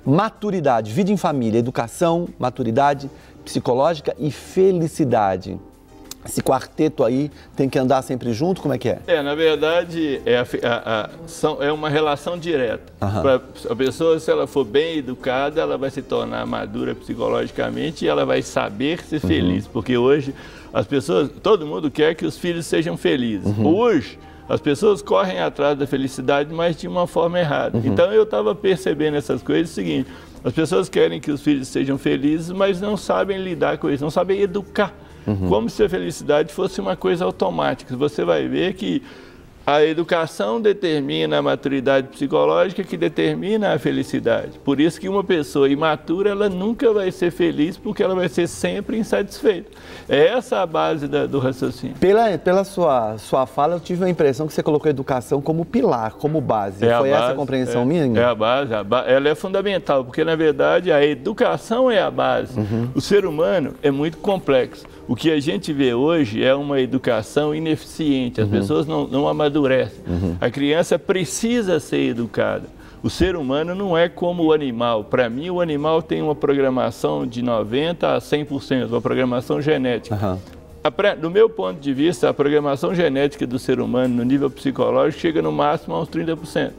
maturidade, vida em família, educação, maturidade psicológica e felicidade. Esse quarteto aí tem que andar sempre junto, como é que é? Na verdade, é uma relação direta. A pessoa, se ela for bem educada, ela vai se tornar madura psicologicamente e ela vai saber ser feliz. Porque hoje, as pessoas, todo mundo quer que os filhos sejam felizes. Hoje, as pessoas correm atrás da felicidade, mas de uma forma errada. Então, eu estava percebendo essas coisas, o seguinte, as pessoas querem que os filhos sejam felizes, mas não sabem lidar com isso, não sabem educar. Como se a felicidade fosse uma coisa automática. Você vai ver que a educação determina a maturidade psicológica que determina a felicidade. Por isso que uma pessoa imatura, ela nunca vai ser feliz porque ela vai ser sempre insatisfeita. É essa a base do raciocínio. Pela sua fala, eu tive a impressão que você colocou a educação como pilar, como base. Foi essa a compreensão minha? É a base, ela é fundamental, porque na verdade a educação é a base. O ser humano é muito complexo. O que a gente vê hoje é uma educação ineficiente, as pessoas não amadurecem. A criança precisa ser educada. O ser humano não é como o animal. Para mim, o animal tem uma programação de 90% a 100%, uma programação genética. Do meu ponto de vista, a programação genética do ser humano no nível psicológico chega no máximo a uns 30%.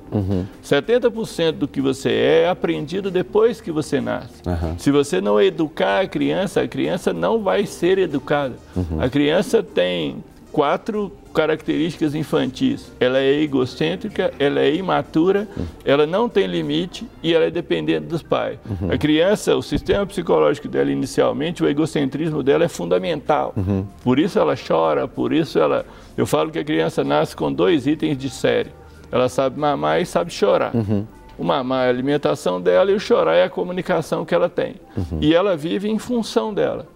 70% do que você é aprendido depois que você nasce. Se você não educar a criança não vai ser educada. A criança tem 4 características infantis. Ela é egocêntrica, ela é imatura, ela não tem limite e ela é dependente dos pais. A criança, o sistema psicológico dela inicialmente, o egocentrismo dela é fundamental. Por isso ela chora, por isso eu falo que a criança nasce com 2 itens de série. Ela sabe mamar e sabe chorar. O mamar é a alimentação dela e o chorar é a comunicação que ela tem. E ela vive em função dela.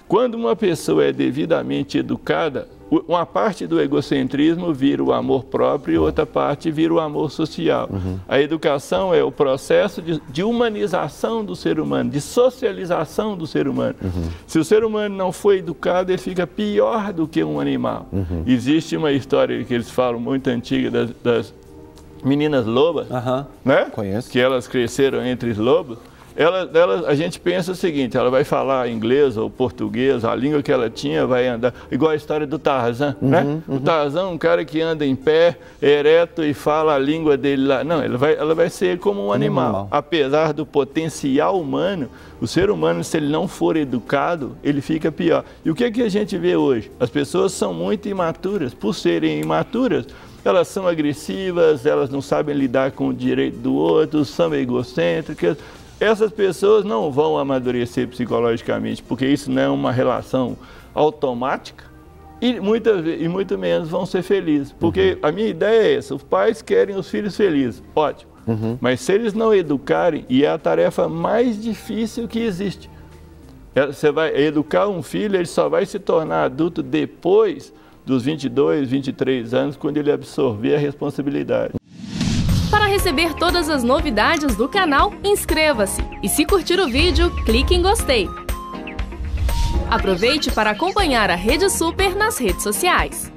Quando uma pessoa é devidamente educada, uma parte do egocentrismo vira o amor próprio e outra parte vira o amor social. A educação é o processo de humanização do ser humano, de socialização do ser humano. Se o ser humano não for educado, ele fica pior do que um animal. Existe uma história que eles falam muito antiga das meninas lobas, né? Conheço. Que elas cresceram entre lobos. A gente pensa o seguinte, ela vai falar inglês ou português, a língua que ela tinha vai andar, igual a história do Tarzan, né? O Tarzan, um cara que anda em pé, ereto e fala a língua dele lá. Não, ela vai ser como um animal. Apesar do potencial humano, o ser humano, se ele não for educado, ele fica pior. E o que é que a gente vê hoje? As pessoas são muito imaturas. Por serem imaturas, elas são agressivas, elas não sabem lidar com o direito do outro, são egocêntricas. Essas pessoas não vão amadurecer psicologicamente, porque isso não é uma relação automática e muito menos vão ser felizes. Porque a minha ideia é essa, os pais querem os filhos felizes, ótimo. Mas se eles não educarem, e é a tarefa mais difícil que existe. Você vai educar um filho, ele só vai se tornar adulto depois dos 22, 23 anos, quando ele absorver a responsabilidade. Para receber todas as novidades do canal, inscreva-se e se curtir o vídeo, clique em gostei. Aproveite para acompanhar a Rede Super nas redes sociais.